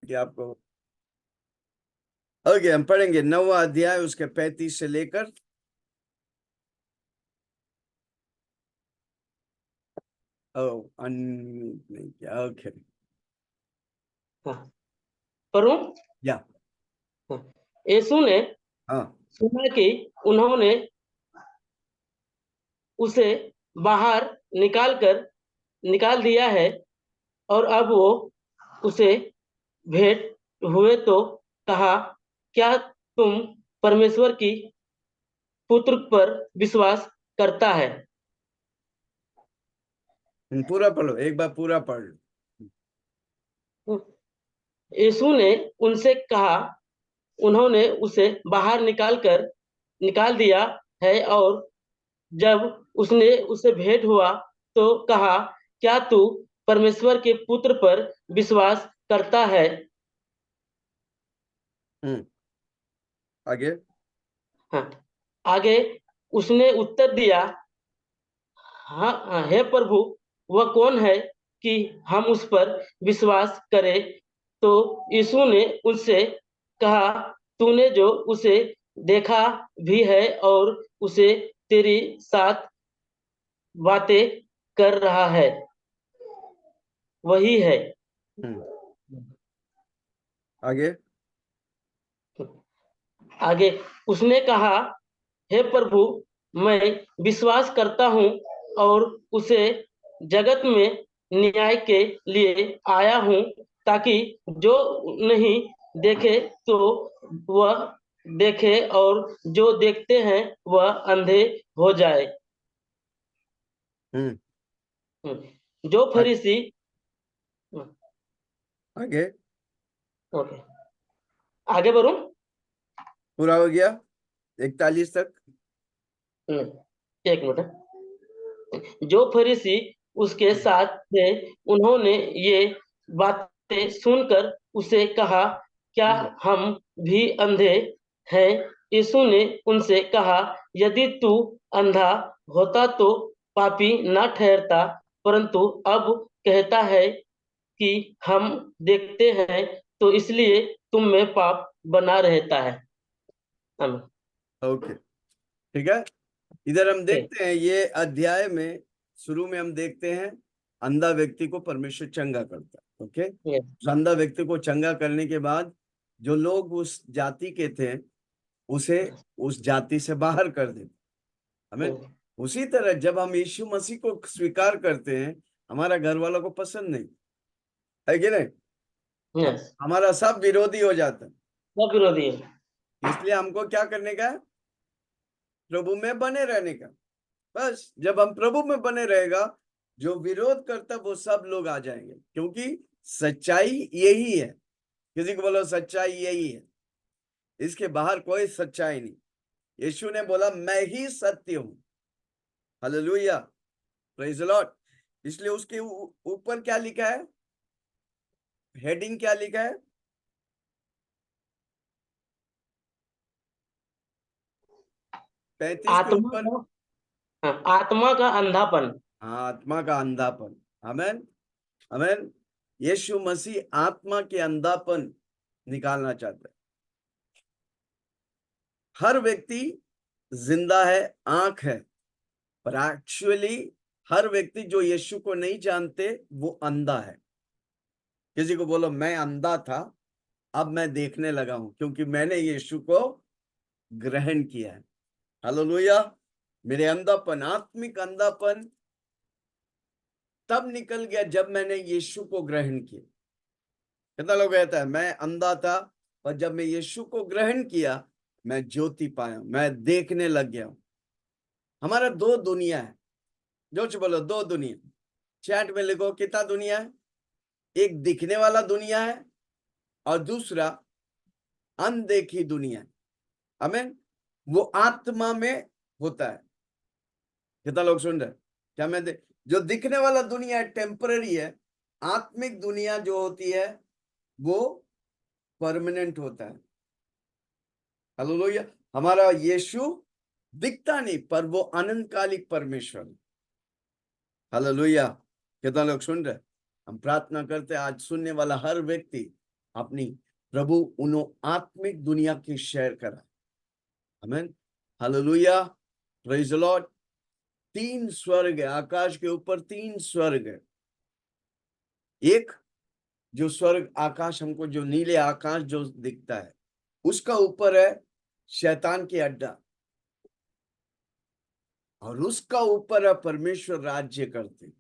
कि आपको। ओके, हम पढ़ेंगे 9वां अध्याय उसके 35 से लेकर नहीं किया। ओके, हाँ, पढ़ूं? या हाँ। यीशु ने हाँ सुना कि उन्होंने उसे बाहर निकाल दिया है और अब वो उसे भेंट हुए तो कहा, क्या तुम परमेश्वर की पुत्र पर विश्वास करता है? पूरा पढ़ो, एक बार पूरा पढ़ लो। यीशु ने उनसे कहा, उन्होंने उसे बाहर निकाल दिया है और जब उससे भेंट हुआ तो कहा, क्या तू परमेश्वर के पुत्र पर विश्वास करता है? आगे। हाँ, आगे उसने उत्तर दिया, हाँ, हे प्रभु, वह कौन है कि हम उस पर विश्वास करें? तो यीशु ने उनसे कहा, तूने जो उसे देखा भी है और उसे तेरी साथ बातें कर रहा है, वही है। आगे। आगे उसने कहा, हे प्रभु, मैं विश्वास करता हूँ और उसे जगत में न्याय के लिए आया हूँ, ताकि जो नहीं देखे तो वह देखे और जो देखते हैं वह अंधे हो जाए। जो फरीसी आगे। ओके, आगे बढ़ूं? पूरा हो गया 41 तक। एक मिनट। जो फरीसी उसके साथ थे उन्होंने ये बातें सुनकर उसे कहा, क्या हम भी अंधे हैं? यीशु ने उनसे कहा, यदि तू अंधा होता तो पापी न ठहरता, परंतु अब कहता है कि हम देखते हैं, तो इसलिए तुम में पाप बना रहता है। ओके, ठीक है। इधर हम ठीक। देखते हैं ये अध्याय में, शुरू में हम देखते हैं अंधा व्यक्ति को परमेश्वर चंगा करता है। ओके, उस अंधा व्यक्ति को चंगा करने के बाद जो लोग उस जाति के थे उसे उस जाति से बाहर कर देते। हमें उसी तरह जब हम यीशु मसीह को स्वीकार करते हैं, हमारा घर वालों को पसंद नहीं है कि नहीं, यस, हमारा सब विरोधी हो जाता है। सब विरोधी है। इसलिए हमको क्या करने का है? प्रभु में बने रहने का। बस जब हम प्रभु में बने रहेगा, जो विरोध करता वो सब लोग आ जाएंगे, क्योंकि सच्चाई यही है। किसी को बोलो सच्चाई यही है, इसके बाहर कोई सच्चाई नहीं। यीशु ने बोला मैं ही सत्य हूं। Hallelujah, praise the Lord. इसलिए उसके ऊपर क्या लिखा है? हेडिंग क्या लिखा है? 35 के आत्मा ऊपर। का आत्मा का अंधापन। आत्मा का अंधापन। आमेन, आमेन। यीशु मसीह आत्मा के अंधापन निकालना चाहता है। हर व्यक्ति जिंदा है, आंख है, पर एक्चुअली हर व्यक्ति जो यीशु को नहीं जानते वो अंधा है। किसी को बोलो मैं अंधा था, अब मैं देखने लगा हूं, क्योंकि मैंने यीशु को ग्रहण किया है। हालेलुया। मेरे अंधापन, आत्मिक अंधापन तब निकल गया जब मैंने यीशु को ग्रहण किया। कितना लोग कहता है मैं अंधा था, पर जब मैं यीशु को ग्रहण किया मैं ज्योति पाया, मैं देखने लग गया हूं। हमारा दो दुनिया है। जो बोलो दो दुनिया। चैट में लिखो कितना दुनिया है। एक दिखने वाला दुनिया है और दूसरा अनदेखी दुनिया है। हमें वो आत्मा में होता है। कितना लोग सुन रहे? क्या मैं जो दिखने वाला दुनिया है टेम्पररी है, आत्मिक दुनिया जो होती है वो परमानेंट होता है। हालेलुया। हमारा यीशु दिखता नहीं, पर वो अनंतकालिक परमेश्वर। हालेलुया। कितना लोग सुन रहे? हम प्रार्थना करते हैं आज सुनने वाला हर व्यक्ति अपनी प्रभु उन्हों आत्मिक दुनिया की शेयर करा। आमीन, हालेलुया, प्रेज द लॉर्ड। 3 स्वर्ग है, आकाश के ऊपर 3 स्वर्ग है। एक जो स्वर्ग आकाश हमको जो नीले आकाश जो दिखता है, उसका ऊपर है शैतान की अड्डा, और उसका ऊपर है परमेश्वर राज्य करते।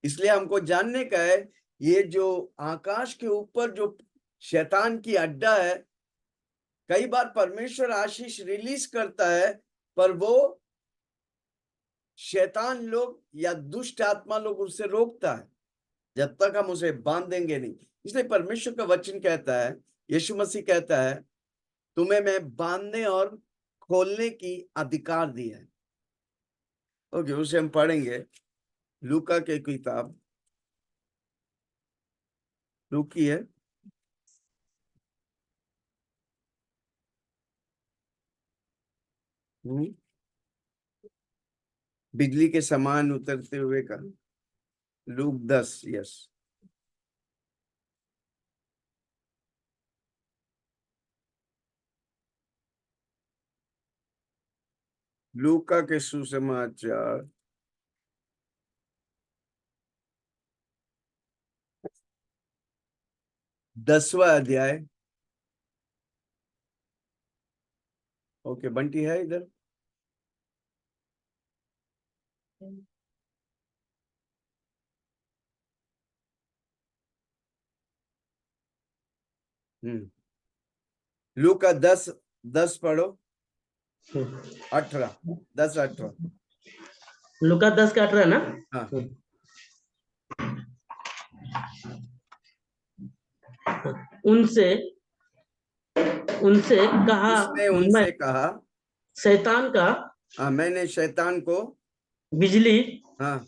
इसलिए हमको जानने का है, ये जो आकाश के ऊपर जो शैतान की अड्डा है, कई बार परमेश्वर आशीष रिलीज करता है, पर वो शैतान लोग या दुष्ट आत्मा लोग उससे रोकता है, जब तक हम उसे बांध देंगे नहीं। इसलिए परमेश्वर का वचन कहता है, यीशु मसीह कहता है, तुम्हें मैं बांधने और खोलने की अधिकार दिया है। ओके, उसे हम पढ़ेंगे। लूका के किताब, लूकी है, बिजली के समान उतरते हुए का, लूक 10, यस, लूका के सुसमाचार 10वां अध्याय। ओके, बंटी है इधर? लूका 10 पढ़ो, 18, 10-18। लूका 10 का 18 ना। हाँ, उनसे कहा, उसने मैं उनसे कहा, शैतान का हाँ, मैंने शैतान को, बिजली हाँ,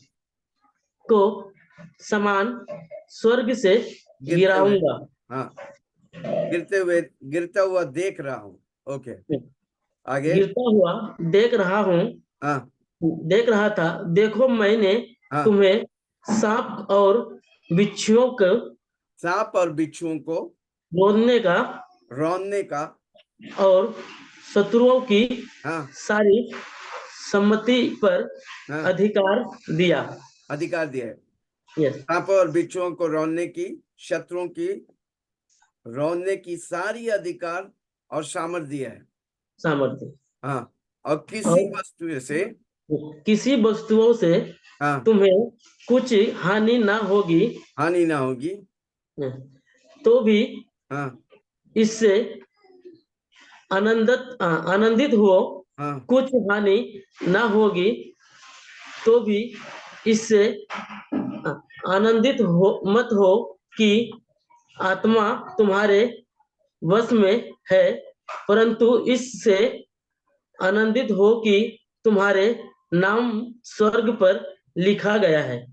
को समान स्वर्ग से गिरते हुए, गिराऊंगा। हाँ, गिरता हुआ देख रहा हूँ। ओके, आगे। गिरता हुआ देख रहा हूँ, हाँ, देख रहा था, देखो मैंने हाँ, तुम्हें सांप और बिच्छुओं को सांप और बिच्छुओं को रोकने का रौंदने का, और शत्रुओं की हाँ, सारी सम्मति पर हाँ, अधिकार दिया। अधिकार दिया है। यस, सांप और बिच्छुओं को रौंदने की, शत्रुओं की रौंदने की सारी अधिकार और सामर्थ्य दिया है। सामर्थ्य। हाँ, और किसी और वस्तु से, किसी वस्तुओं से हाँ, तुम्हें कुछ हानि ना होगी, हानि ना होगी। तो भी हाँ, इससे आनंदित हो। हाँ, कुछ हानि ना होगी, तो भी इससे आनंदित मत हो कि आत्मा तुम्हारे वश में है, परंतु इससे आनंदित हो कि तुम्हारे नाम स्वर्ग पर लिखा गया है।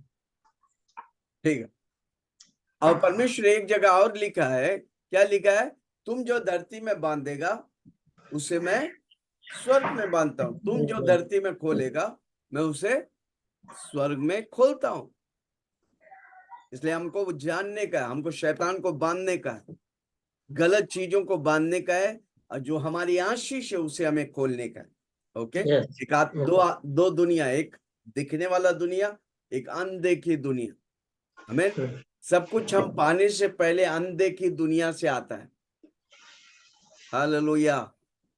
ठीक है। और परमेश्वर एक जगह और लिखा है, क्या लिखा है? तुम जो धरती में बांधेगा उसे मैं स्वर्ग में बांधता हूं, तुम जो धरती में खोलेगा मैं उसे स्वर्ग में खोलता हूं। इसलिए हमको वो जानने का है, हमको शैतान को बांधने का है, गलत चीजों को बांधने का है, और जो हमारी आशीष है उसे हमें खोलने का है। ओके, यस, एक दो दुनिया, एक दिखने वाला दुनिया, एक अनदेखी दुनिया। हमें सब कुछ हम पाने से पहले अनदेखी दुनिया से आता है। हालेलुया।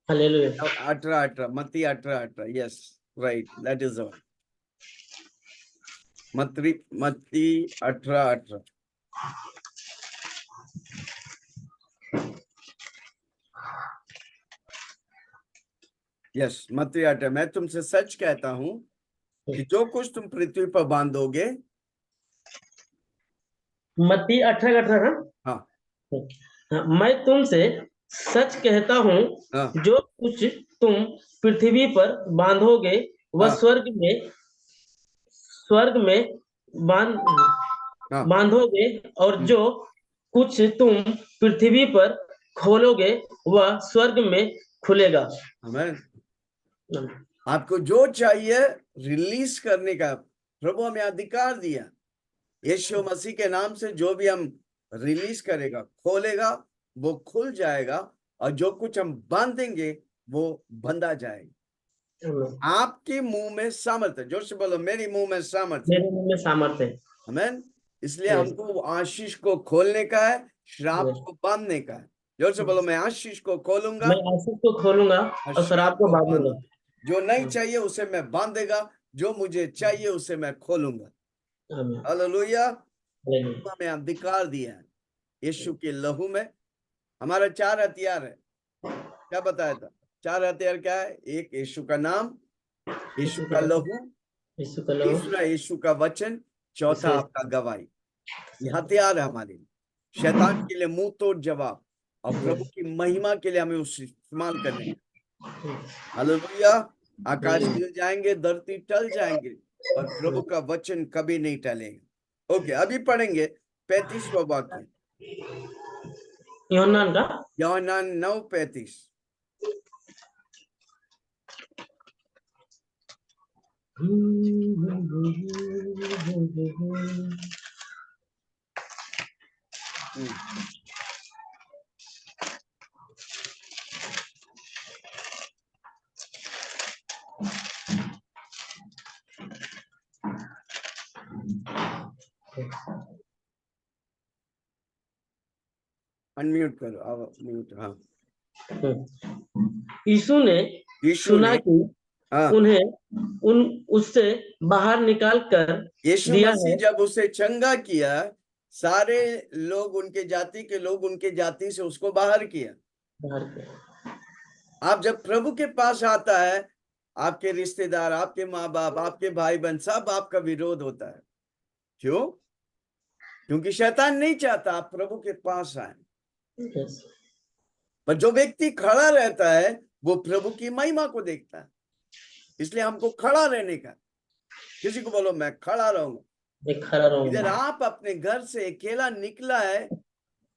हालेलुया। 18, मत्ती 18, yes, right, that is all. मत्ती 18। यस, मत्ती 18। मैं तुमसे सच कहता हूं कि जो कुछ तुम पृथ्वी पर बांधोगे, मत्ती 18 ना। हाँ, मैं तुमसे सच कहता हूँ, हाँ, जो कुछ तुम पृथ्वी पर बांधोगे वह हाँ, स्वर्ग में बांध हाँ, बांधोगे, और जो कुछ तुम पृथ्वी पर खोलोगे वह स्वर्ग में खुलेगा। हमें आपको जो चाहिए रिलीज करने का प्रभु हमें अधिकार दिया। यीशु मसीह के नाम से जो भी हम रिलीज करेगा, खोलेगा, वो खुल जाएगा, और जो कुछ हम बांधेंगे वो बंधा जाएगा। आमीन। आपके मुंह में सामर्थ्य, जोर से बोलो, मेरे मुंह में सामर्थ्य। मेरे मुंह में सामर्थ्य है। आमीन। इसलिए यस, हमको वो आशीष को खोलने का है, श्राप यस। को बांधने का है। जोर से बोलो, मैं आशीष को खोलूंगा मैं आशीष को खोलूंगा और और शराब श्राप को को बांधूंगा। बांधूंगा। जो नहीं चाहिए उसे मैं बांधेगा, जो मुझे चाहिए उसे मैं खोलूंगा। आमीन। हालेलुया। हालेलुया। हमें अधिकार दिया है यीशु के लहू में। हमारा 4 हथियार है, क्या बताया था? 4 हथियार क्या है? एक, यीशु का नाम, यीशु यीशु का का नाम, लहू, यीशु का लहू, तीसरा यीशु का वचन, चौथा तीसरा आपका गवाही। ये हथियार है हमारे लिए। शैतान के लिए मुंह तोड़ जवाब, और प्रभु की महिमा के लिए हमें उसे इस्तेमाल करने का। हालेलुया। आकाश हिल जाएंगे, धरती टल जाएंगे, पर प्रभु का वचन कभी नहीं टलेगा। ओके, अभी पढ़ेंगे 35वां वाक्य, यूहन्ना का यूहन्ना 9:35। अनम्यूट करो, अब म्यूट। हाँ, यीशु ने यीशु सुना ने, कि हाँ, उन्हें उससे बाहर निकाल कर यीशु दिया मसीह है। जब उसे चंगा किया, सारे लोग, उनके जाति के लोग, उनके जाति से उसको बाहर किया। बाहर के आप जब प्रभु के पास आता है, आपके रिश्तेदार, आपके माँ बाप, आपके भाई बहन, सब आपका विरोध होता है। क्यों? क्योंकि शैतान नहीं चाहता आप प्रभु के पास आए। यस, पर जो व्यक्ति खड़ा रहता है वो प्रभु की महिमा को देखता है। इसलिए हमको खड़ा रहने का। किसी को बोलो, मैं खड़ा रहूंगा। मैं खड़ा इधर रहूंगा। आप अपने घर से अकेला निकला है,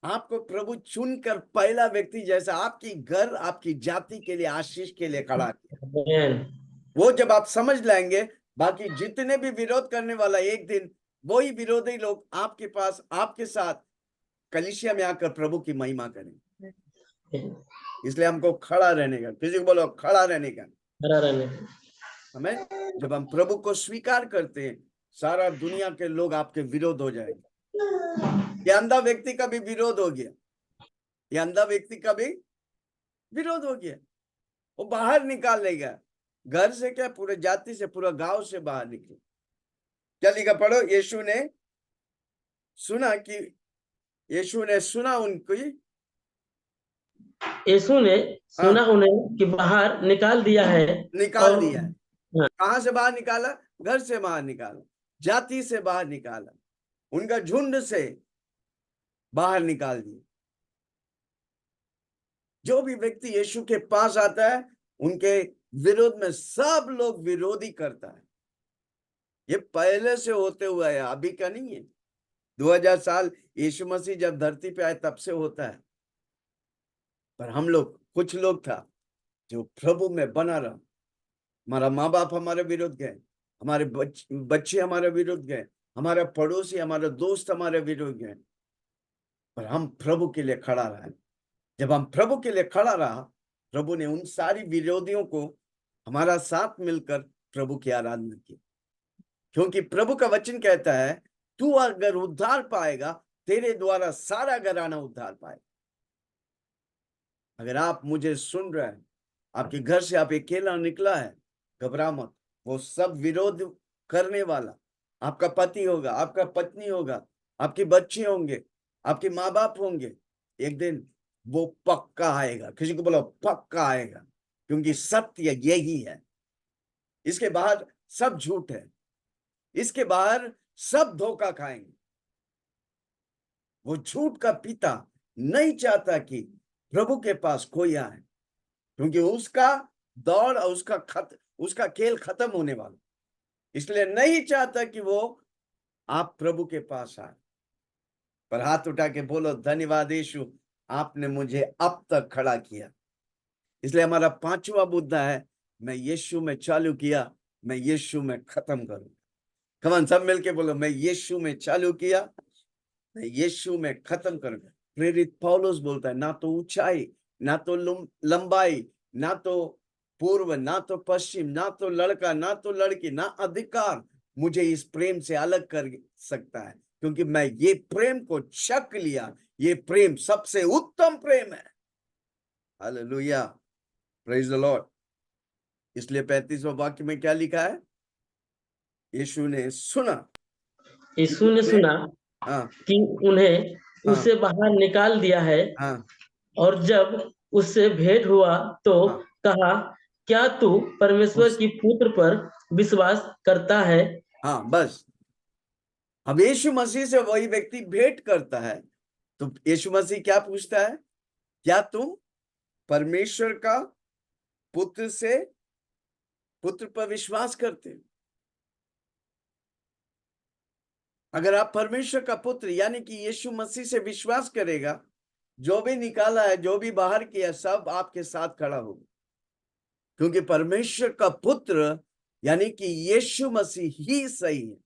आपको प्रभु चुनकर पहला व्यक्ति जैसा आपकी घर, आपकी जाति के लिए, आशीष के लिए खड़ा किया। आमीन। वो जब आप समझ लाएंगे, बाकी जितने भी विरोध करने वाला, एक दिन वही विरोधी लोग आपके पास, आपके साथ कलीसिया में आकर प्रभु की महिमा करें। इसलिए हमको खड़ा रहने का। किसी को बोलो, खड़ा रहने का। खड़ा रहने हमें, जब हम प्रभु को स्वीकार करते हैं, सारा दुनिया के लोग आपके विरोध हो जाएंगे। ये अंधा व्यक्ति का भी विरोध हो गया, ये अंधा व्यक्ति का भी विरोध हो गया, वो बाहर निकाल लेगा। घर से क्या, पूरे जाति से, पूरा गांव से बाहर निकले। क्या लिखा? पढ़ो। यीशु ने सुना उनकी, यीशु ने हाँ, सुना उन्हें कि बाहर निकाल दिया है निकाल और दिया है। कहां से बाहर निकाला? घर से बाहर निकाला, जाति से बाहर निकाला, उनका झुंड से बाहर निकाल दिया। जो भी व्यक्ति यीशु के पास आता है, उनके विरोध में सब लोग विरोधी करता है। ये पहले से होते हुआ है, अभी का नहीं है। 2000 साल यीशु मसीह जब धरती पे आए तब से होता है। पर हम लोग, कुछ लोग था जो प्रभु में बना रहा। हमारा माँ बाप हमारे विरुद्ध गए, हमारे बच्चे हमारे विरुद्ध गए, हमारा पड़ोसी, हमारे दोस्त हमारे विरुद्ध गए, पर हम प्रभु के लिए खड़ा रहा। जब हम प्रभु के लिए खड़ा रहा, प्रभु ने उन सारी विरोधियों को हमारा साथ मिलकर प्रभु की आराधना की। क्योंकि प्रभु का वचन कहता है, तू अगर उद्धार पाएगा, तेरे द्वारा सारा घराना उद्धार पाएगा। अगर आप मुझे सुन रहे हैं, आपके घर से आप अकेला निकला है, घबरा मत। वो सब विरोध करने वाला, आपका पति होगा, आपका पत्नी होगा, आपके बच्चे होंगे, आपके माँ बाप होंगे, एक दिन वो पक्का आएगा। किसी को बोलो, पक्का आएगा। क्योंकि सत्य यही है, इसके बाहर सब झूठ है, इसके बाहर सब धोखा खाएंगे। वो झूठ का पिता नहीं चाहता कि प्रभु के पास कोई आए, क्योंकि उसका दौड़ और उसका खेल खत्म होने वाला। इसलिए नहीं चाहता कि वो आप प्रभु के पास आए। पर हाथ उठा के बोलो, धन्यवाद यीशु, आपने मुझे अब तक खड़ा किया। इसलिए हमारा 5वां मुद्दा है, मैं यीशु में चालू किया, मैं यीशु में खत्म करूंगा। कमान सब मिलके बोलो, मैं यीशु में चालू किया, मैं यीशु में खत्म करूंगा। प्रेरित पौलुस बोलता है, ना तो ऊंचाई, ना तो लंबाई, ना तो पूर्व, ना तो पश्चिम, ना तो लड़का, ना तो लड़की, ना अधिकार मुझे इस प्रेम से अलग कर सकता है, क्योंकि मैं ये प्रेम को छक लिया। ये प्रेम सबसे उत्तम प्रेम है। Hallelujah, praise the Lord. इसलिए 35वां वाक्य में क्या लिखा है? यीशु ने सुना कि यीशु ने उन्हें, सुना हाँ कि उन्हें हाँ उसे बाहर निकाल दिया है, हाँ और जब उससे भेंट हुआ तो हाँ, कहा, क्या तू परमेश्वर उस की पुत्र पर विश्वास करता है? हाँ, बस अब यीशु मसीह से वही व्यक्ति भेंट करता है, तो यीशु मसीह क्या पूछता है? क्या तुम परमेश्वर का पुत्र पर विश्वास करते हो? अगर आप परमेश्वर का पुत्र यानी कि यीशु मसीह से विश्वास करेगा, जो भी निकाला है, जो भी बाहर किया, सब आपके साथ खड़ा होगा, क्योंकि परमेश्वर का पुत्र यानी कि यीशु मसीह ही सही है।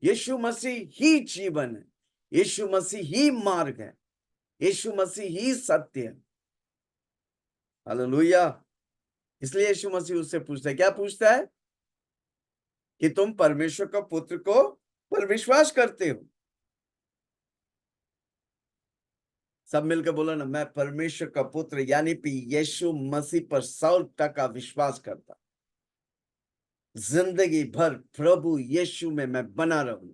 यीशु मसीह ही जीवन है। यीशु मसीह ही मार्ग है। यीशु मसीह ही सत्य है। हालेलुया। इसलिए यीशु मसीह उससे पूछता है, क्या पूछता है? कि तुम परमेश्वर का पुत्र को पर विश्वास करते हो? सब मिलकर बोलो ना, मैं परमेश्वर का पुत्र यानी कि यीशु मसीह पर 100% विश्वास करता, जिंदगी भर प्रभु यीशु में मैं बना रहूं,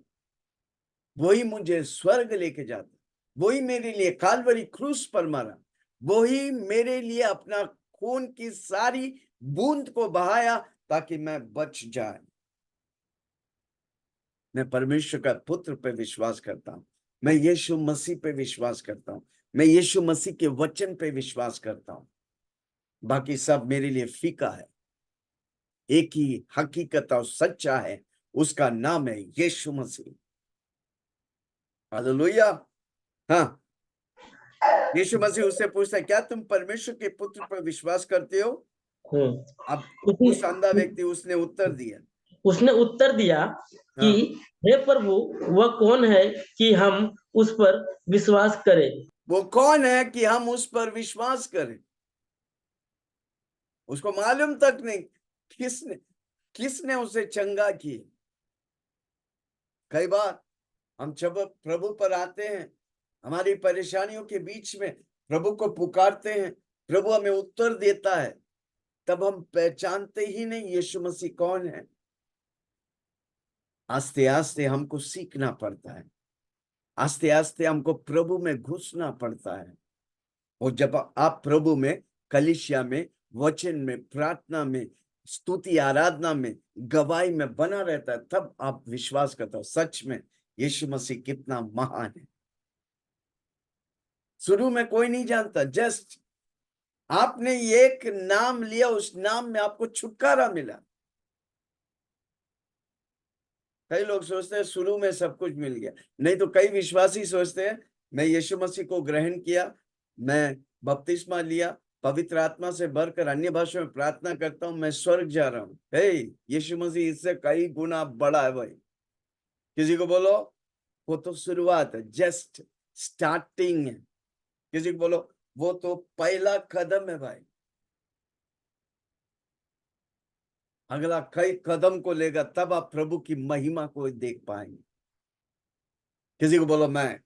वही मुझे स्वर्ग लेके जाता, वही मेरे लिए काल्वरी क्रूस पर मरा, वही मेरे लिए अपना खून की सारी बूंद को बहाया ताकि मैं बच जाए। मैं परमेश्वर का पुत्र पे विश्वास करता हूं। मैं यीशु मसीह पे विश्वास करता हूं। मैं यीशु मसीह के वचन पे विश्वास करता हूं। बाकी सब मेरे लिए फीका है। एक ही हकीकत और सच्चा है, उसका नाम है यीशु मसीह। हालेलुया। हाँ, यीशु मसीह उससे पूछता है, क्या तुम परमेश्वर के पुत्र पर विश्वास करते हो? अब उस अंधा उसने व्यक्ति, उसने उत्तर दिया, उसने उत्तर दिया कि हाँ, हे प्रभु, वह कौन है कि हम उस पर विश्वास करें? वो कौन है कि हम उस पर विश्वास करें? उसको मालूम तक नहीं किसने किसने उसे चंगा किया। कई बार हम जब प्रभु पर आते हैं, हमारी परेशानियों के बीच में प्रभु को पुकारते हैं, प्रभु हमें उत्तर देता है, तब हम पहचानते ही नहीं यीशु मसीह कौन है। आस्ते आस्ते हमको सीखना पड़ता है। आस्ते आस्ते हमको प्रभु में घुसना पड़ता है। और जब आप प्रभु में, कलीसिया में, वचन में, प्रार्थना में, स्तुति आराधना में, गवाही में बना रहता है, तब आप विश्वास करते हो सच में यीशु मसीह कितना महान है। शुरू में कोई नहीं जानता, जस्ट आपने एक नाम लिया, उस नाम में आपको छुटकारा मिला। कई लोग सोचते हैं शुरू में सब कुछ मिल गया, नहीं तो कई विश्वासी सोचते हैं मैं यीशु मसीह को ग्रहण किया, मैं बपतिस्मा लिया, पवित्र आत्मा से भरकर अन्य भाषा में प्रार्थना करता हूं, मैं स्वर्ग जा रहा हूं। हे, यीशु मसीह इससे कई गुना बड़ा है भाई। किसी को बोलो वो तो शुरुआत है, जस्ट स्टार्टिंग है। किसी को बोलो वो तो पहला कदम है भाई। अगला कई कदम को लेगा तब आप प्रभु की महिमा को देख पाएंगे। किसी को बोलो मैं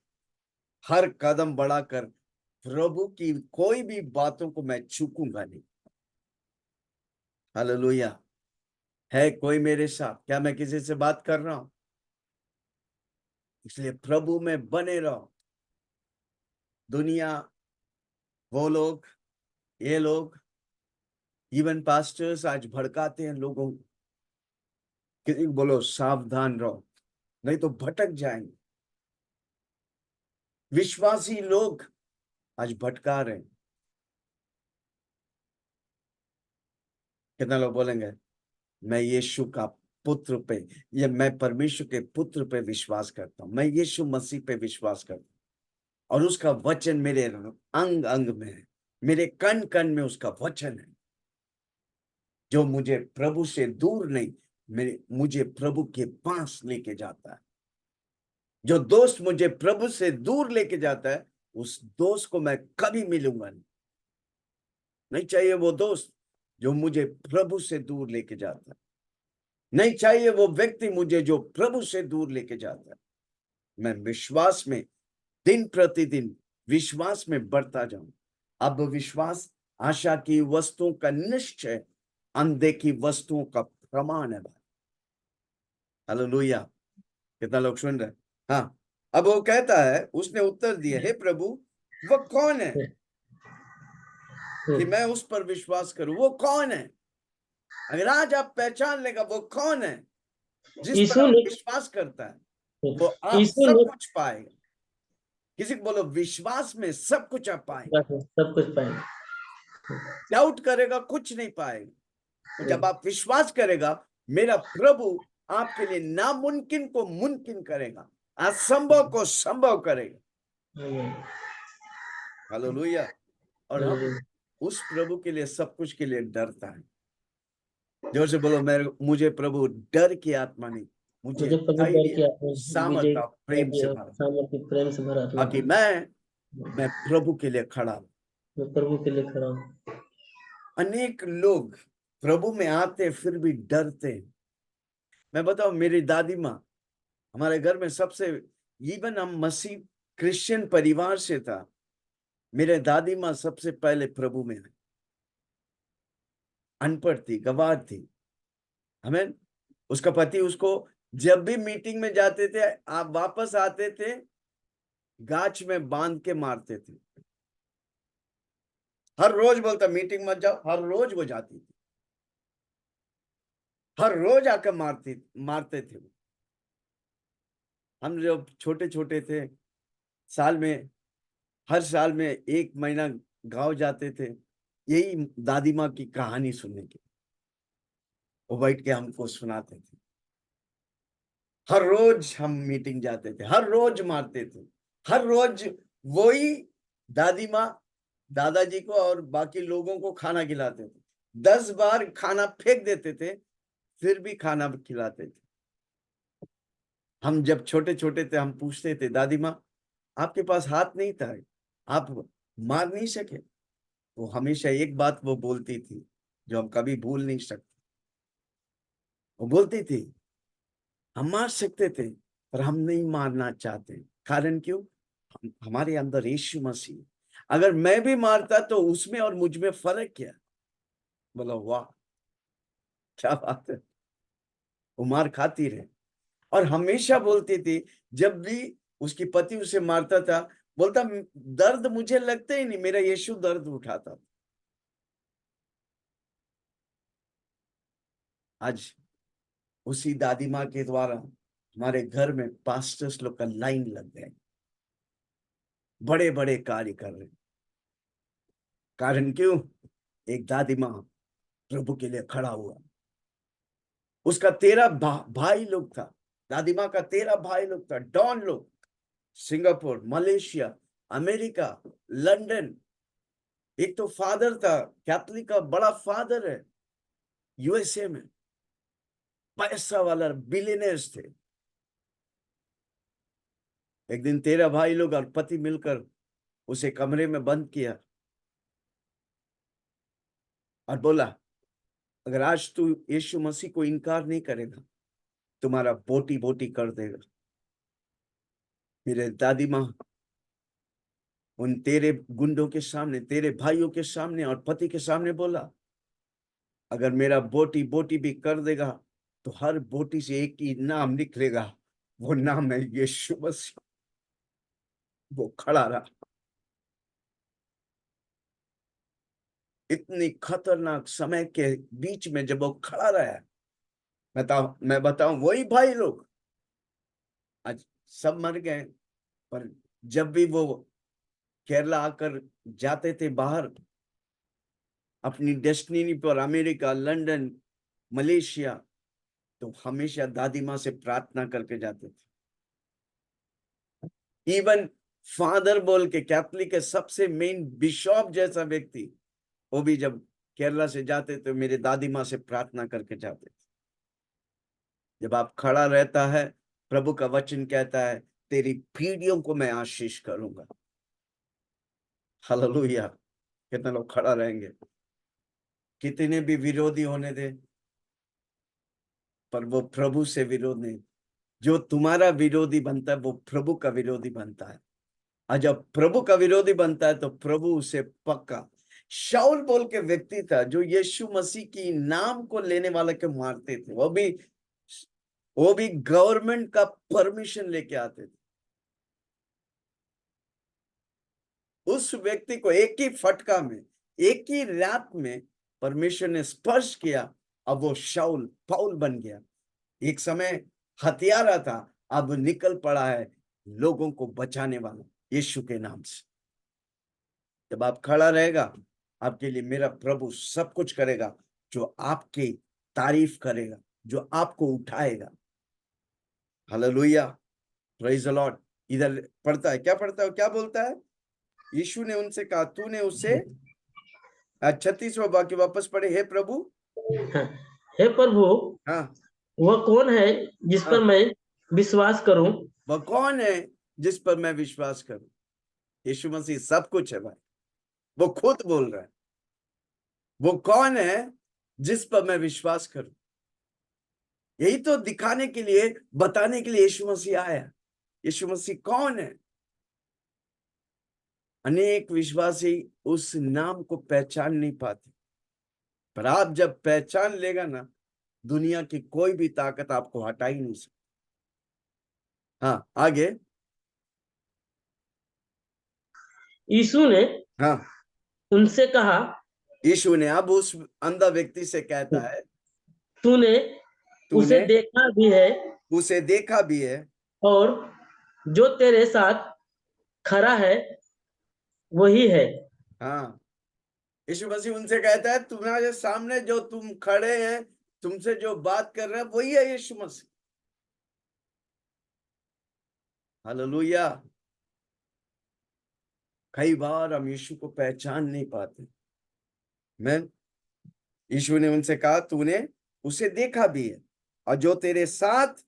हर कदम बढ़ाकर प्रभु की कोई भी बातों को मैं चूकूंगा नहीं। हालेलुया। है कोई मेरे साथ? क्या मैं किसी से बात कर रहा हूं? इसलिए प्रभु में बने रहो। दुनिया, वो लोग, ये लोग, इवन पास्टर्स आज भड़काते हैं लोगों को। किसी को बोलो सावधान रहो, नहीं तो भटक जाएंगे। विश्वासी लोग आज भटका रहे हैं। कितना लोग बोलेंगे मैं यीशु का पुत्र पे, या मैं परमेश्वर के पुत्र पे विश्वास करता हूं, मैं यीशु मसीह पे विश्वास करता हूं, और उसका वचन मेरे अंग अंग में है, मेरे कण कण में उसका वचन है, जो मुझे प्रभु से दूर नहीं, मुझे प्रभु के पास लेके जाता है। जो दोस्त मुझे प्रभु से दूर लेके जाता है, उस दोस्त को मैं कभी मिलूंगा नहीं। नहीं चाहिए वो दोस्त जो मुझे प्रभु से दूर लेके जाता है। नहीं चाहिए वो व्यक्ति मुझे जो प्रभु से दूर लेके जाता है। मैं विश्वास में दिन प्रतिदिन विश्वास में बढ़ता जाऊं। अब विश्वास आशा की वस्तुओं का निश्चय, अनदेखी वस्तुओं का प्रमाण है। हालेलुया। कितना लोग सुन रहे हैं? हाँ, अब वो कहता है, उसने उत्तर दिया, हे प्रभु, वो कौन है कि मैं उस पर विश्वास करूं? वो कौन है? अगर आज आप पहचान लेगा वो कौन है जिस पर यीशु आप ने विश्वास करता है, वो आप यीशु सब ने कुछ पाएगा। किसी को बोलो, विश्वास में सब कुछ आप पाएंगे। सब कुछ पाएंगे। डाउट करेगा कुछ नहीं पाएगा। तो जब आप विश्वास करेगा, मेरा प्रभु आपके लिए नामुमकिन को मुमकिन करेगा, असंभव को संभव करेगा। हालेलुया। और हम उस प्रभु के लिए सब कुछ के लिए डरता है। जोर से बोलो, मुझे प्रभु डर की आत्मा नहीं, मुझे मुझे प्रभु डर धैर्य, की आत्मा, सामर्थ विजय और प्रेम से भरा, सामर्थ्य, प्रेम से भरा आत्मा ताकि दे। मैं प्रभु के लिए खड़ा हूं। मैं प्रभु के लिए खड़ा हूँ। अनेक लोग प्रभु में आते फिर भी डरते हैं। मैं बताऊं, मेरी दादी माँ हमारे घर में सबसे, इवन हम मसीह क्रिश्चियन परिवार से था, मेरे दादी माँ सबसे पहले प्रभु में आई। अनपढ़ थी, गवार थी। हमें उसका पति उसको जब भी मीटिंग में जाते थे, आप वापस आते थे, गाछ में बांध के मारते थे। हर रोज बोलता मीटिंग मत जाओ, हर रोज वो जाती थी, हर रोज आकर मारते थे। हम जब छोटे छोटे थे, साल में, हर साल में 1 महीना गांव जाते थे, यही दादी माँ की कहानी सुनने की। वो बैठ के हमको सुनाते थे। हर रोज हम मीटिंग जाते थे, हर रोज मारते थे, हर रोज वही दादी माँ दादाजी को और बाकी लोगों को खाना खिलाते थे। 10 बार खाना फेंक देते थे, फिर भी खाना खिलाते थे। हम जब छोटे छोटे थे, हम पूछते थे, दादी माँ आपके पास हाथ नहीं था, आप मार नहीं सके? वो हमेशा एक बात वो बोलती थी जो हम कभी भूल नहीं सकते। वो बोलती थी, हम मार सकते थे पर हम नहीं मारना चाहते। कारण क्यों? हमारे अंदर यीशु मसीह, अगर मैं भी मारता तो उसमें और मुझ में फर्क क्या? बोला वाह, क्या बात है। वो मार खाती रहे और हमेशा बोलती थी, जब भी उसकी पति उसे मारता था, बोलता दर्द मुझे लगता ही नहीं, मेरा यीशु दर्द उठाता था। आज उसी दादी माँ के द्वारा हमारे घर में पास्टर्स लोग का लाइन लग गए, बड़े बड़े कार्य कर रहे। कारण क्यों? एक दादी माँ प्रभु के लिए खड़ा हुआ। उसका 13 भाई लोग था, दादी माँ का 13 भाई लोग था, डॉन लोग, सिंगापुर, मलेशिया, अमेरिका, लंदन। एक तो फादर था, कैथलिक का बड़ा फादर है, यूएसए में पैसा वाला बिलियनर्स थे। एक दिन 13 भाई लोग और पति मिलकर उसे कमरे में बंद किया और बोला, अगर आज तू यीशु मसीह को इनकार नहीं करेगा, तुम्हारा बोटी बोटी कर देगा। मेरे दादी माँ उन तेरे गुंडों के सामने, तेरे भाइयों के सामने और पति के सामने बोला, अगर मेरा बोटी बोटी भी कर देगा तो हर बोटी से एक ही नाम निकलेगा, वो नाम है यीशु मसीह। वो खड़ा रहा। इतनी खतरनाक समय के बीच में जब वो खड़ा रहा, मैं बताऊं, वही भाई लोग आज सब मर गए, पर जब भी वो केरला आकर जाते थे बाहर अपनी डेस्टिनी पर, अमेरिका, लंदन, मलेशिया, तो हमेशा दादी माँ से प्रार्थना करके जाते थे। इवन फादर बोल के, कैथलिक के सबसे मेन बिशॉप जैसा व्यक्ति, वो भी जब केरला से जाते तो मेरे दादी माँ से प्रार्थना करके जाते थे। जब आप खड़ा रहता है, प्रभु का वचन कहता है, तेरी पीढ़ियों को मैं आशीष करूंगा। हालेलुया। कितने लोग खड़ा रहेंगे? कितने भी विरोधी होने दे, पर वो प्रभु से विरोध नहीं। जो तुम्हारा विरोधी बनता है वो प्रभु का विरोधी बनता है, और जब प्रभु का विरोधी बनता है तो प्रभु उसे पक्का। शाऊल बोल के व्यक्ति था जो यीशु मसीह की नाम को लेने वाले के मारते थे, वो भी गवर्नमेंट का परमिशन लेके आते थे। उस व्यक्ति को एक ही फटका में, एक ही रात में परमेश्वर ने स्पर्श किया, अब वो शाऊल पाउल बन गया। एक समय हत्यारा था, अब निकल पड़ा है लोगों को बचाने वाला यीशु के नाम से। जब आप खड़ा रहेगा, आपके लिए मेरा प्रभु सब कुछ करेगा, जो आपकी तारीफ करेगा, जो आपको उठाएगा। Hallelujah, praise the Lord. इधर पढ़ता है, क्या पढ़ता है, क्या बोलता है? यीशु ने उनसे कहा, तूने उसे 36वां वाक्य वापस पढ़े, हे प्रभु। हे प्रभु, हाँ वह कौन है जिस पर हाँ, मैं विश्वास करूं? वह कौन है जिस पर मैं विश्वास करूं? यीशु मसीह सब कुछ है भाई, वो खुद बोल रहा है। वो कौन है जिस पर मैं विश्वास करूं? यही तो दिखाने के लिए, बताने के लिए यीशु मसीह आया। यीशु मसीह कौन है? अनेक विश्वासी उस नाम को पहचान नहीं पाते, पर आप जब पहचान लेगा ना, दुनिया की कोई भी ताकत आपको हटा ही नहीं सकती। हाँ, आगे। यीशु ने हाँ, उनसे कहा, यीशु ने अब उस अंधा व्यक्ति से कहता है, तूने उसे तूने देखा भी है, उसे देखा भी है, और जो तेरे साथ खड़ा है वही है। हाँ। यीशु मसीह उनसे कहता है, तुम्हारे सामने जो तुम खड़े हैं, तुमसे जो बात कर रहे हैं, वही है यीशु मसीह। हालेलुया। कई बार हम यीशु को पहचान नहीं पाते। मैं यीशु ने उनसे कहा, तूने उसे देखा भी है, और जो तेरे साथ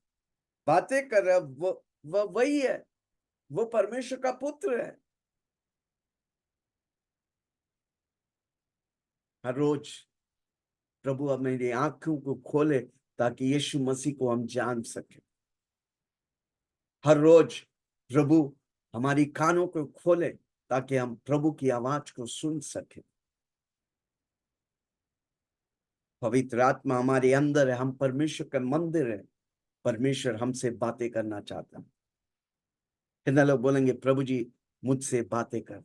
बातें कर रहा है वो वही है, वो परमेश्वर का पुत्र है। हर रोज प्रभु अब मेरी आंखों को खोले ताकि यीशु मसीह को हम जान सके। हर रोज प्रभु हमारी कानों को खोले ताकि हम प्रभु की आवाज को सुन सके। पवित्र आत्मा हमारे अंदर है, हम परमेश्वर का मंदिर है, परमेश्वर हमसे बातें करना चाहता है। कितने लोग बोलेंगे, प्रभु जी मुझसे बातें कर?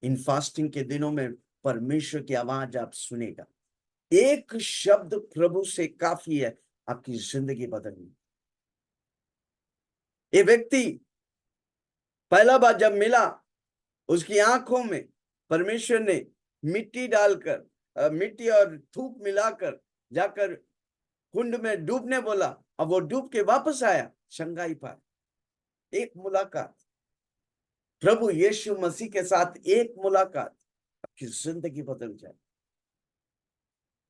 इन फास्टिंग के दिनों में परमेश्वर की आवाज आप सुनेगा। एक शब्द प्रभु से काफी है आपकी जिंदगी बदलने। ये व्यक्ति पहला बार जब मिला, उसकी आंखों में परमेश्वर ने मिट्टी डालकर, मिट्टी और थूक मिलाकर जाकर कुंड में डूबने बोला। अब वो डूब के वापस आया, शंघाई पाया। एक मुलाकात, प्रभु यीशु मसीह के साथ एक मुलाकात, आपकी जिंदगी बदल जाए।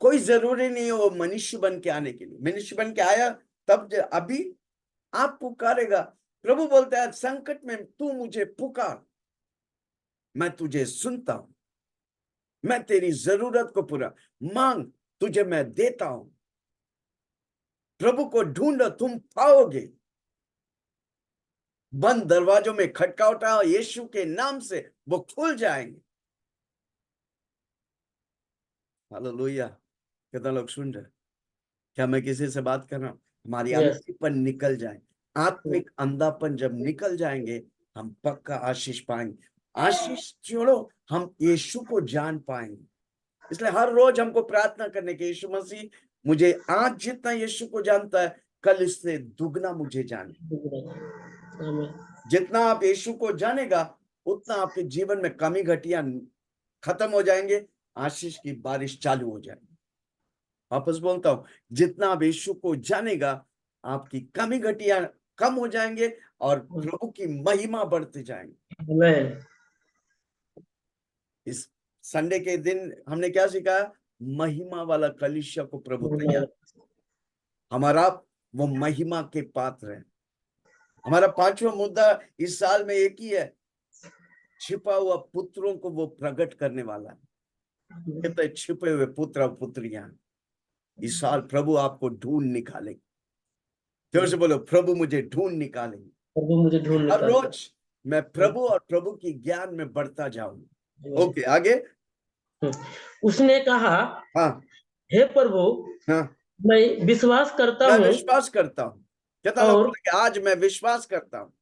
कोई जरूरी नहीं है वो मनुष्य बन के आने के लिए। मनुष्य बन के आया तब अभी आप पुकारेगा। प्रभु बोलता है, संकट में तू मुझे पुकार, मैं तुझे सुनता हूं, मैं तेरी जरूरत को पूरा मांग, तुझे मैं देता हूं। प्रभु को ढूंढो, तुम पाओगे। बंद दरवाजों में खटखटाओ, यीशु के नाम से वो खुल जाएंगे। हालेलुया। कितना लोग सुन रहे? क्या मैं किसी से बात कर रहा हूं? हमारी यस, अंधेपन निकल जाए, आत्मिक अंधापन जब निकल जाएंगे, हम पक्का आशीष पाएंगे। आशीष छोड़ो, हम यीशु को जान पाएंगे। इसलिए हर रोज हमको प्रार्थना करने की, यीशु मसीह मुझे आज जितना यीशु को जानता है, कल इससे दुगना मुझे जाने। आमीन। जितना आप यीशु को जानेगा, उतना आपके जीवन में कमी घटिया खत्म हो जाएंगे, आशीष की बारिश चालू हो जाएगी। वापस बोलता हूं, जितना आप यीशु को जानेगा, आपकी कमी घटिया कम हो जाएंगे और प्रभु की महिमा बढ़ते जाएंगे। आमीन। इस संडे के दिन हमने क्या सीखा? महिमा वाला कलीसिया को प्रभु तैयार, हमारा वो महिमा के पात्र है। हमारा पांचवा मुद्दा इस साल में एक ही है, छिपा हुआ पुत्रों को वो प्रकट करने वाला है। कहते हैं छिपे हुए पुत्र और पुत्रियां इस साल प्रभु आपको ढूंढ निकालेंगे। जोर से बोलो, प्रभु मुझे ढूंढ निकालेंगे। प्रभु मुझे ढूंढ हर निकाल। रोज मैं प्रभु और प्रभु की ज्ञान में बढ़ता जाऊंगा। ओके, आगे। उसने कहा, हाँ हे प्रभु, हाँ, मैं विश्वास करता मैं हूँ विश्वास करता हूँ। कितना लोग और बोलेंगे आज मैं विश्वास करता हूँ।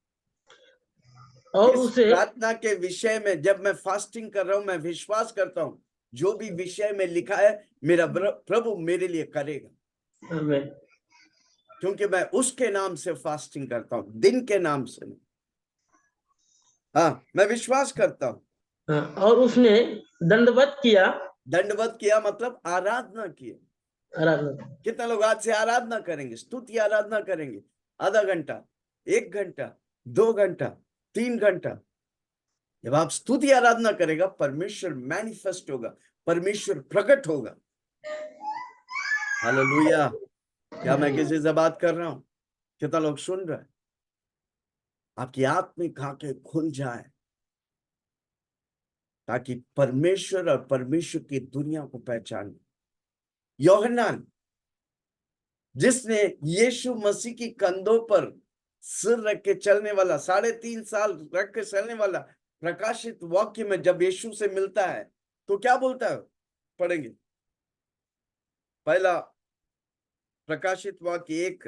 इस उसे प्रार्थना के विषय में जब मैं फास्टिंग कर रहा हूं, मैं विश्वास करता हूं जो भी विषय में लिखा है मेरा प्रभु मेरे लिए करेगा, आमीन। क्योंकि मैं उसके नाम से फास्टिंग करता हूं, दिन के नाम से नहीं। हाँ, मैं विश्वास करता हूं। हाँ, और उसने दंडवत किया, दंडवत किया मतलब आराधना की। आराधना। कितना लोग आज से आराधना करेंगे, स्तुति आराधना करेंगे? आधा घंटा, 1 घंटा, 2 घंटा, 3 घंटा। जब आप स्तुति आराधना करेगा, परमेश्वर मैनिफेस्ट होगा, परमेश्वर प्रकट होगा। हालेलुया। क्या मैं किसी से बात कर रहा हूं? कितना लोग सुन रहे हैं? आपकी आत्मिक आंखें खुल जाए ताकि परमेश्वर और परमेश्वर की दुनिया को पहचाने। यूहन्ना जिसने यीशु मसीह की कंधों पर सिर रख के चलने वाला, 3.5 साल रख के चलने वाला, प्रकाशित वाक्य में जब यीशु से मिलता है तो क्या बोलता है? पढ़ेंगे पहला प्रकाशित वाक्य 1,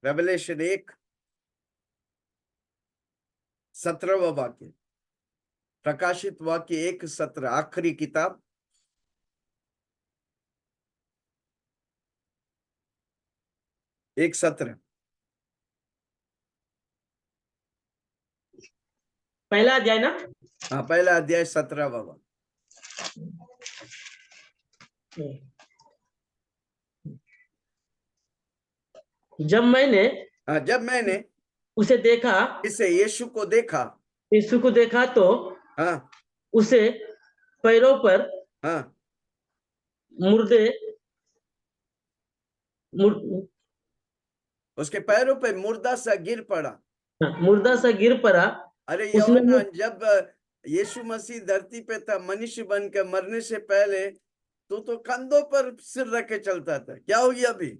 रेवलेशन 1:17 वाक्य। प्रकाशित वाक्य 1:17, आखिरी किताब, 1:17। पहला अध्याय ना? हाँ, पहला अध्याय 17वां वाक्य। जब मैंने हाँ, जब मैंने उसे देखा, इसे यीशु को देखा, यीशु को देखा तो हाँ उसे पैरों पर हाँ, मुर्दे मुर, उसके पैरों पे मुर्दा सा गिर पड़ा। मुर्दा सा गिर पड़ा। अरे उसने यूहन्ना, जब यीशु मसीह धरती पे था मनुष्य बन के मरने से पहले, तो कंधों पर सिर रख के चलता था। क्या हो गया अभी?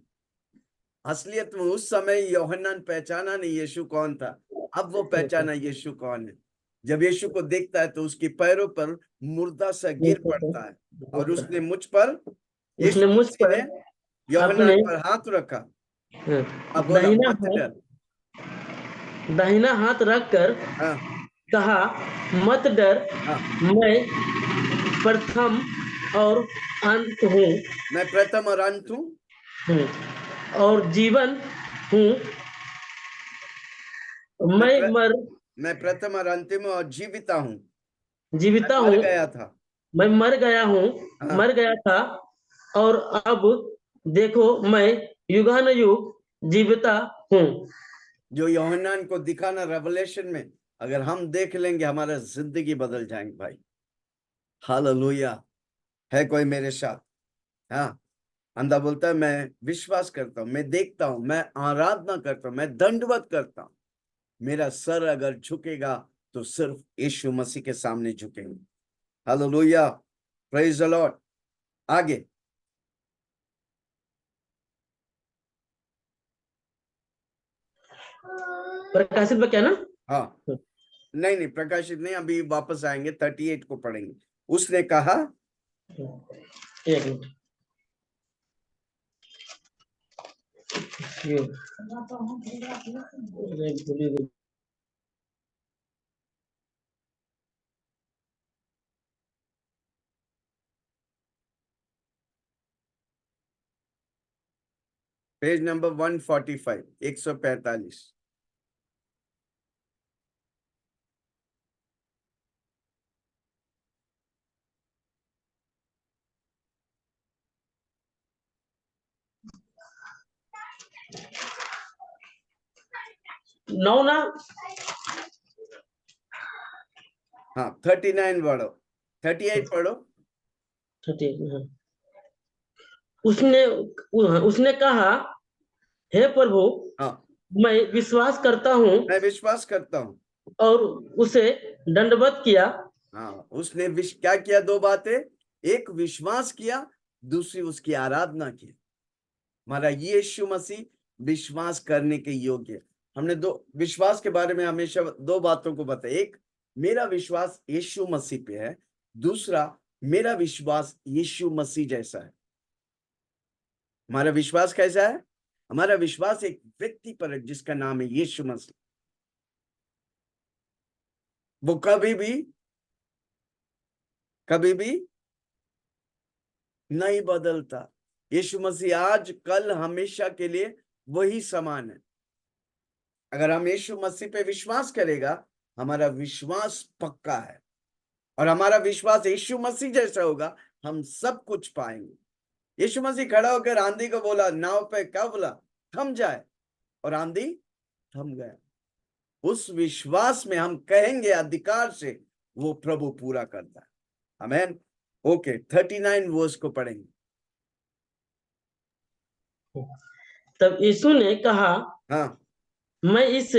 असलियत में उस समय यूहन्ना ने पहचाना नहीं यीशु कौन था, अब वो पहचाना यीशु कौन है। जब यीशु को देखता है तो उसके पैरों पर मुर्दा सा गिर पड़ता है, और उसने मुझ पर, उसने यीशु मुझ मसीह पर ने यूहन्ना अपने पर हाथ रखा। अब बोला मत डर। दाहिना हाथ रखकर हाँ कहा, मत डर, हाँ, मैं प्रथम और अंत हूँ, मैं प्रथम और अंत हूँ, और जीवन हूँ। मैं प्रथम और अंतिम और जीविता हूँ। जीविता मर हूँ। गया था। मैं मर गया हूँ, हाँ, मर गया था, और अब देखो मैं युगानुयुग जीविता हूँ। जो यूहन्ना को दिखाना रेवलेशन में, अगर हम देख लेंगे हमारा जिंदगी बदल जाएंगे भाई। हालेलुया। है कोई मेरे साथ? हाँ, अंधा बोलता है मैं विश्वास करता हूँ, मैं देखता हूँ, मैं आराधना करता हूँ, मैं दंडवत करता हूँ। मेरा सर अगर झुकेगा तो सिर्फ यीशु मसीह के सामने झुकेंगे। Hallelujah, praise the Lord. आगे प्रकाशित में क्या ना? हाँ, नहीं नहीं, प्रकाशित नहीं, अभी वापस आएंगे, 38 को पढ़ेंगे। उसने कहा, एक मिनट, पेज नंबर 145, 145। नौ ना? हाँ, 39 पढ़ो, 38 पढ़ो। उसने उसने कहा, हे प्रभु, हाँ, मैं विश्वास करता हूँ, मैं विश्वास करता हूँ। और उसे दंडवत किया। हाँ, उसने क्या किया? दो बातें, एक विश्वास किया, दूसरी उसकी आराधना की। हमारा यीशु मसीह विश्वास करने के योग्य है। हमने दो विश्वास के बारे में हमेशा दो बातों को बताया। एक, मेरा विश्वास यीशु मसीह पे है। दूसरा, मेरा विश्वास यीशु मसीह जैसा है। हमारा विश्वास कैसा है? हमारा विश्वास एक व्यक्ति पर है जिसका नाम है यीशु मसीह। वो कभी भी नहीं बदलता। यीशु मसीह आज, कल, हमेशा के लिए वही समान है। अगर हम यीशु मसीह पे विश्वास करेगा, हमारा विश्वास पक्का है, और हमारा विश्वास यीशु मसीह जैसा होगा, हम सब कुछ पाएंगे। यीशु मसीह खड़ा होकर आंधी को बोला, नाव पे क्या बोला? थम जाए, और आंधी थम गया। उस विश्वास में हम कहेंगे अधिकार से, वो प्रभु पूरा करता है। आमीन। ओके, 39 वर्स को पढ़ेंगे। तब यीशु ने कहा, हाँ, मैं इस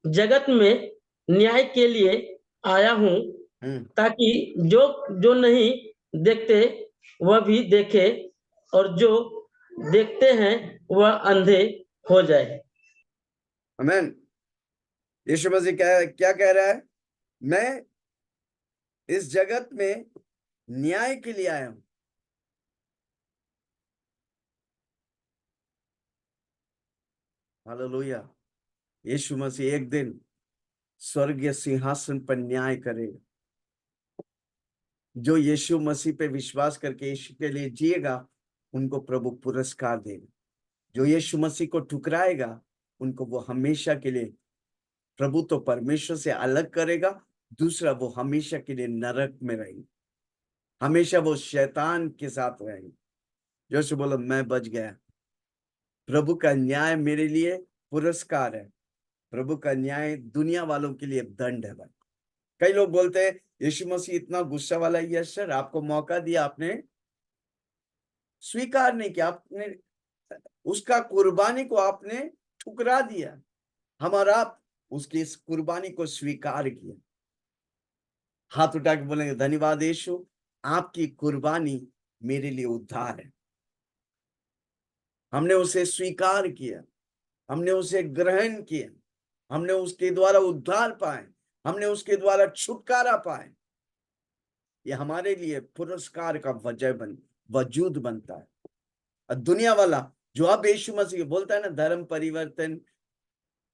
जगत में न्याय के लिए आया हूँ, ताकि जो जो नहीं देखते वह भी देखे, और जो देखते हैं वह अंधे हो जाए। आमीन। यीशु मसीह क्या कह रहा है? मैं इस जगत में न्याय के लिए आया हूं। हालेलुया। यीशु मसीह एक दिन स्वर्गीय सिंहासन पर न्याय करेगा। जो यीशु मसीह पे विश्वास करके यीशु के लिए जिएगा, उनको प्रभु पुरस्कार देगा। जो यीशु मसीह को ठुकराएगा, उनको वो हमेशा के लिए, प्रभु तो परमेश्वर से अलग करेगा, दूसरा वो हमेशा के लिए नरक में रहेंगे, हमेशा वो शैतान के साथ रहेंगे। जो बोलो, मैं बच गया। प्रभु का न्याय मेरे लिए पुरस्कार है। प्रभु का न्याय दुनिया वालों के लिए दंड है भाई। कई लोग बोलते हैं यीशु मसीह इतना गुस्सा वाला है। यस सर, आपको मौका दिया, आपने स्वीकार नहीं किया, आपने उसका कुर्बानी को आपने ठुकरा दिया। हमारा उसकी इस कुर्बानी को स्वीकार किया। हाथ उठा के बोलेंगे, धन्यवाद यीशु, आपकी कुर्बानी मेरे लिए उद्धार है। हमने उसे स्वीकार किया, हमने उसे ग्रहण किया, हमने उसके द्वारा उद्धार पाए, हमने उसके द्वारा छुटकारा पाए। ये हमारे लिए पुरस्कार का वजूद बनता है। और दुनिया वाला जो अब यीशु मसीह बोलता है ना, धर्म परिवर्तन,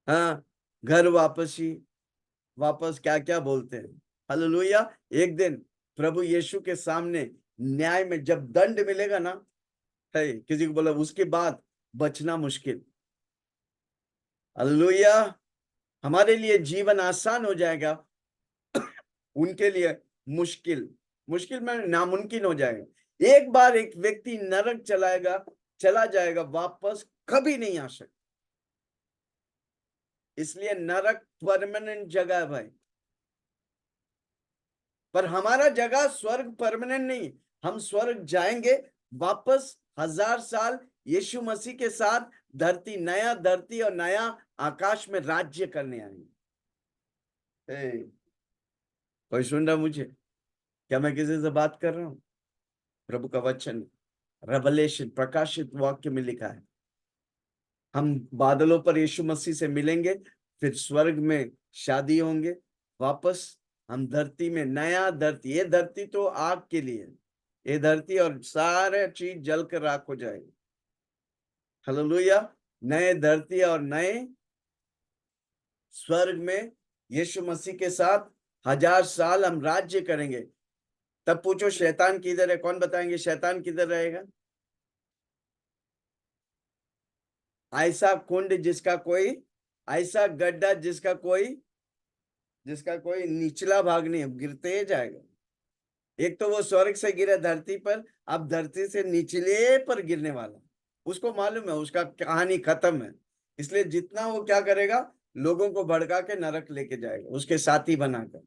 हाँ, घर वापस क्या क्या बोलते हैं। हालेलुया। एक दिन प्रभु यीशु के सामने न्याय में जब दंड मिलेगा ना, है किसी को बोला, उसके बाद बचना मुश्किल। हालेलुया। हमारे लिए जीवन आसान हो जाएगा, उनके लिए मुश्किल में नामुमकिन हो जाएगा। एक बार एक व्यक्ति नरक चला जाएगा, वापस कभी नहीं आ सकता। इसलिए नरक परमानेंट जगह है भाई। पर हमारा जगह स्वर्ग परमानेंट नहीं। हम स्वर्ग जाएंगे वापस 1000 साल यीशु मसीह के साथ, नया धरती और नया आकाश में राज्य करने आएंगे। कोई सुन रहा मुझे? क्या मैं किसी से बात कर रहा हूं? प्रभु का वचन, रेवलेशन, प्रकाशित वाक्य में लिखा है, हम बादलों पर यीशु मसीह से मिलेंगे, फिर स्वर्ग में शादी होंगे, वापस हम धरती में, नया धरती। ये धरती तो आग के लिए, ये धरती और सारे चीज जल कर राख हो जाएगी। हालेलुया। नए धरती और नए स्वर्ग में यीशु मसीह के साथ 1000 साल हम राज्य करेंगे। तब पूछो, शैतान किधर है? कौन बताएंगे शैतान किधर रहेगा? ऐसा कुंड जिसका कोई, ऐसा गड्ढा जिसका कोई निचला भाग नहीं है, गिरते ही जाएगा। एक तो वो स्वर्ग से गिरा धरती पर, अब धरती से निचले पर गिरने वाला। उसको मालूम है, उसका कहानी खत्म है। इसलिए जितना वो क्या करेगा, लोगों को भड़का के नरक लेके जाएगा, उसके साथी बनाकर।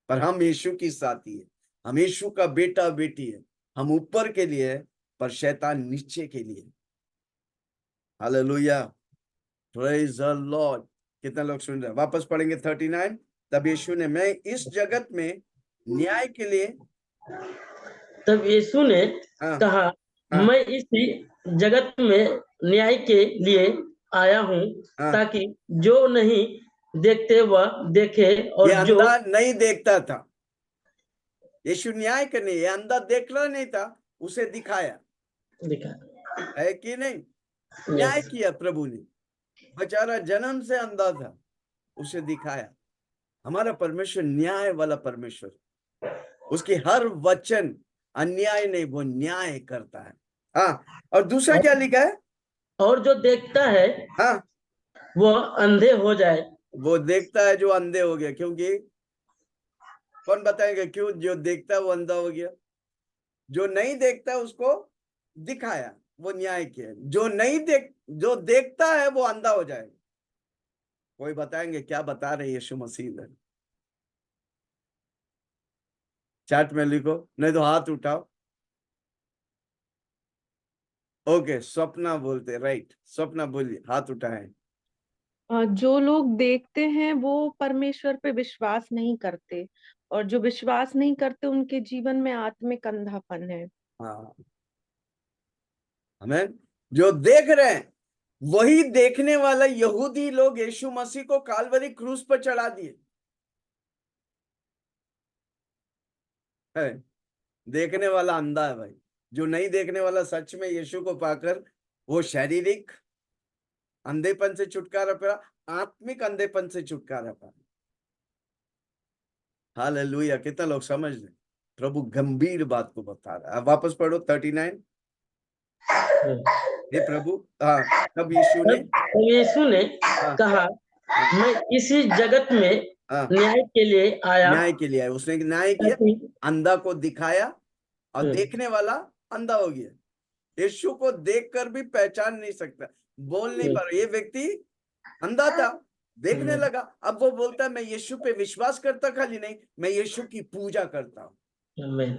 पर हम यीशु की साथी है, हम यीशु का बेटा बेटी है। हम ऊपर के लिए है, पर शैतान नीचे के लिए। हालेलुया। Praise the Lord. कितना लोग सुन रहे हैं? वापस पढ़ेंगे 39। तब यीशु ने, मैं इस जगत में न्याय के लिए, तब यीशु ने हाँ कहा, हाँ मैं इसी जगत में न्याय के लिए आया हूँ, हाँ। ताकि जो नहीं देखते वह देखे, ये और जो अंधा नहीं देखता था, यीशु न्याय करने, ये अंधा देख रहा नहीं था, उसे दिखाया, दिखा। है कि नहीं? न्याय यस, किया प्रभु ने। बेचारा जन्म से अंधा था, उसे दिखाया। हमारा परमेश्वर न्याय वाला परमेश्वर, उसकी हर वचन अन्याय नहीं, वो न्याय करता है। हाँ, और दूसरा क्या लिखा है? और जो देखता है हाँ, वह अंधे हो जाए। वो देखता है जो अंधे हो गया। क्योंकि कौन बताएगा क्यों जो देखता है वो अंधा हो गया? जो नहीं देखता है उसको दिखाया, वो न्याय किया। जो देखता है वो अंधा हो जाएगा। कोई बताएंगे क्या बता रहे यीशु मसीह ने? चैट में लिखो, नहीं तो हाथ उठाओ। ओके, स्वप्ना बोलते, राइट, स्वप्ना बोलिए, हाथ उठाए। जो लोग देखते हैं वो परमेश्वर पे विश्वास नहीं करते, और जो विश्वास नहीं करते उनके जीवन में आत्मिक अंधापन है। हाँ, हमें जो देख रहे हैं, वही देखने वाला यहूदी लोग यीशु मसीह को कालवरी क्रूस पर चढ़ा दिए है। देखने वाला अंधा है भाई। जो नहीं देखने वाला सच में यीशु को पाकर वो शारीरिक अंधेपन से छुटकारा पाया, आत्मिक अंधेपन से छुटकारा पाया। हालेलुया। कितना लोग समझ रहे? प्रभु गंभीर बात को बता रहा है। अब वापस पढ़ो 39। हे प्रभु, हाँ, तब यीशु ने, तब यीशु ने हाँ कहा, हाँ मैं इसी जगत में हाँ, न्याय के लिए आया, न्याय के लिए आया। उसने न्याय किया, ताकि अंधा को दिखाया, और हम्म, देखने वाला अंधा हो गया। यीशु को देखकर भी पहचान नहीं सकता, बोल नहीं पा रहा। ये व्यक्ति अंधा था, देखने लगा, अब वो बोलता है मैं यीशु पे विश्वास करता, खाली नहीं, मैं यीशु की पूजा करता हूं। आमीन।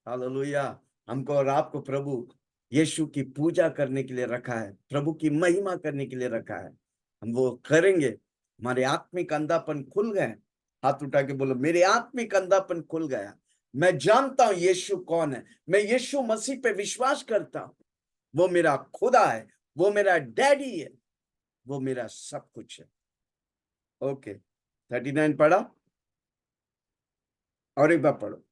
हालेलुया। हमको और आपको प्रभु यीशु की पूजा करने के लिए रखा है, प्रभु की महिमा करने के लिए रखा है। हम वो करेंगे, हमारे आत्मिक अंधापन खुल गए। हाथ उठा के बोलो, मेरे आत्मिक अंधापन खुल गया। मैं जानता हूं यीशु कौन है, मैं यीशु मसीह पे विश्वास करता हूं। वो मेरा खुदा है, वो मेरा डैडी है, वो मेरा सब कुछ है। ओके, 39 पढ़ा, और एक बार पढ़ो।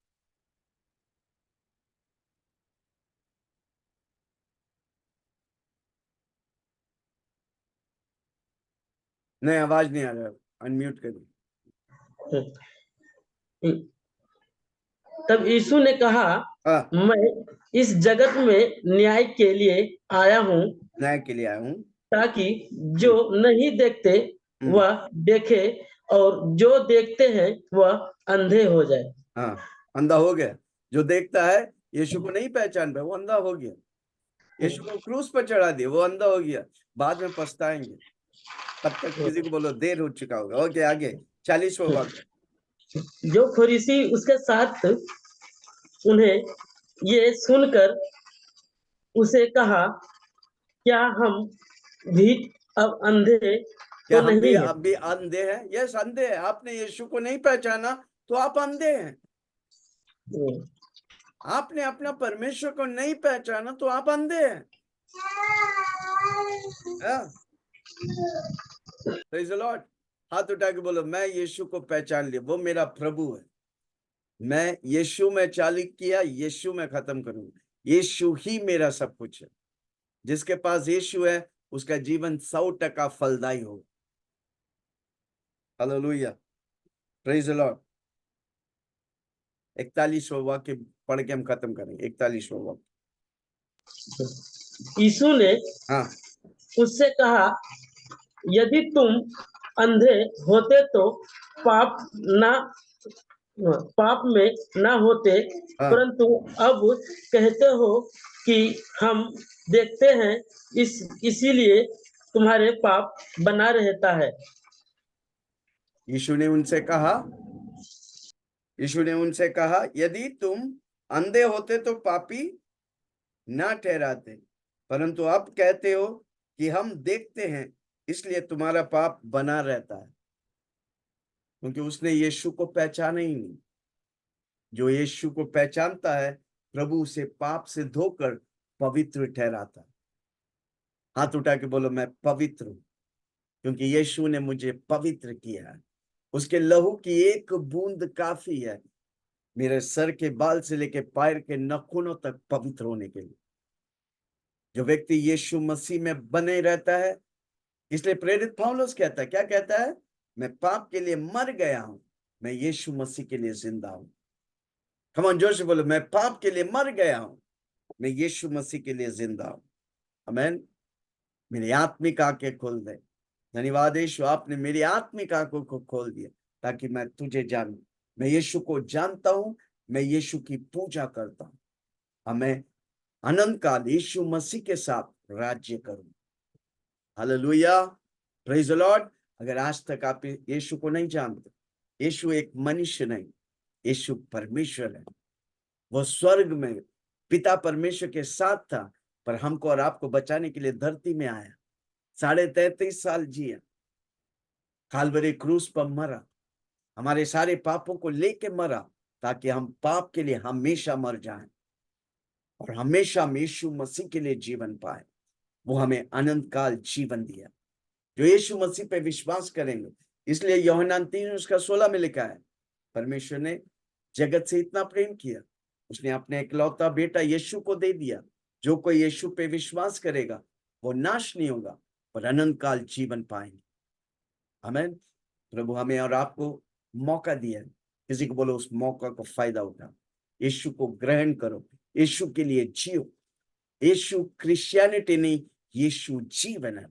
नहीं, आवाज नहीं आ रहा, अनम्यूट करिए। तब यीशु ने कहा, हाँ, मैं इस जगत में न्याय के लिए आया हूँ, न्याय के लिए आया हूं। ताकि जो नहीं देखते वह देखे, और जो देखते हैं वह अंधे हो जाए। हाँ, अंधा हो गया। जो देखता है यीशु को नहीं पहचान पाया, वो अंधा हो गया। यीशु को क्रूस पर चढ़ा दिया, वो अंधा हो गया। बाद में पछताएंगे। तब तक किसी को बोलो देर हो चुका होगा। ओके, आगे 40वां वाक्य। जो फरीसी उसके साथ उन्हें ये सुनकर उसे कहा, क्या हम भी अब अंधे क्या तो हम भी नहीं है? अब भी अंधे हैं? यस, अंधे हैं। आपने यीशु को नहीं पहचाना तो आप अंधे हैं। आपने अपना परमेश्वर को नहीं पहचाना तो आप अंधे हैं। Praise the Lord. हाथ उठा के बोलो, मैं यीशु को पहचान लिया, वो मेरा प्रभु है। मैं यीशु में चालू किया, यीशु में खत्म करूंगा। यीशु ही मेरा सब कुछ है। जिसके पास यीशु है उसका जीवन 100% फलदायी हो। Hallelujah, praise the Lord. 41वां वाक्य पढ़ के हम खत्म करेंगे। 41वां वाक्य। यीशु ने हाँ, उससे कहा, यदि तुम अंधे होते तो पाप ना पाप में ना होते, हाँ, परंतु अब कहते हो कि हम देखते हैं, इसीलिए तुम्हारे पाप बना रहता है। यीशु ने उनसे कहा, यदि तुम अंधे होते तो पापी ना ठहराते, परंतु अब कहते हो कि हम देखते हैं इसलिए तुम्हारा पाप बना रहता है, क्योंकि उसने यीशु को पहचाना ही नहीं। जो यीशु को पहचानता है प्रभु उसे पाप से धोकर पवित्र ठहराता है। हाथ उठा के बोलो, मैं पवित्र हूं क्योंकि यीशु ने मुझे पवित्र किया है। उसके लहू की एक बूंद काफी है मेरे सर के बाल से लेके पैर के नखूनों तक पवित्र होने के लिए। जो व्यक्ति यीशु मसीह में बने रहता है, इसलिए प्रेरित पौलुस कहता है, क्या कहता है? मैं पाप के लिए मर गया हूं, मैं यीशु मसीह के लिए जिंदा हूं। कम ऑन, जोर से बोलो, मैं पाप के लिए मर गया हूं, मैं यीशु मसीह के लिए जिंदा हूं। आमीन। मेरी आत्मिक आंखें खोल दे। धन्यवाद यीशु, आपने मेरी आत्मिक आंखों को खोल दिया ताकि मैं तुझे जानूं। मैं यीशु को जानता हूं, मैं यीशु की पूजा करता हूं। हमें अनंत काल यीशु मसीह के साथ राज्य करूं। Hallelujah, praise the Lord. अगर आज तक आप यीशु को नहीं जानते, यीशु एक मनुष्य नहीं, यीशु परमेश्वर है। वो स्वर्ग में पिता परमेश्वर के साथ था, पर हमको और आपको बचाने के लिए धरती में आया। 33.5 साल जिया, काल्वरी क्रूस पर मरा, हमारे सारे पापों को लेके मरा ताकि हम पाप के लिए हमेशा मर जाएं और हमेशा हम यीशु मसीह के लिए जीवन पाए। वो हमें अनंत काल जीवन दिया जो यीशु मसीह पे विश्वास करेंगे। इसलिए यूहन्ना 3:16 में लिखा है, परमेश्वर ने जगत से इतना प्रेम किया, उसने अपने इकलौता बेटा यीशु को दे दिया। जो कोई यीशु पे विश्वास करेगा वो नाश नहीं होगा पर अनंत काल जीवन पाएंगे। आमीन। प्रभु हमें और आपको मौका दिया है, किसी को बोलो उस मौका को फायदा उठाओ, यीशु को ग्रहण करो, यीशु के लिए जियो। यीशु क्रिश्चियनिटी नहीं, यीशु जीवन है।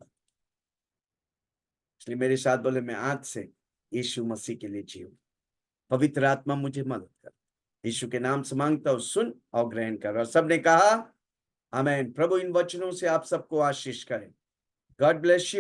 इसलिए मेरे साथ बोले, मैं आज से यीशु मसीह के लिए जीऊं। पवित्र आत्मा मुझे मदद कर। यीशु के नाम से मांगता हूं, सुन और ग्रहण कर। और सबने कहा आमीन। प्रभु इन वचनों से आप सबको आशीष करें। God bless you.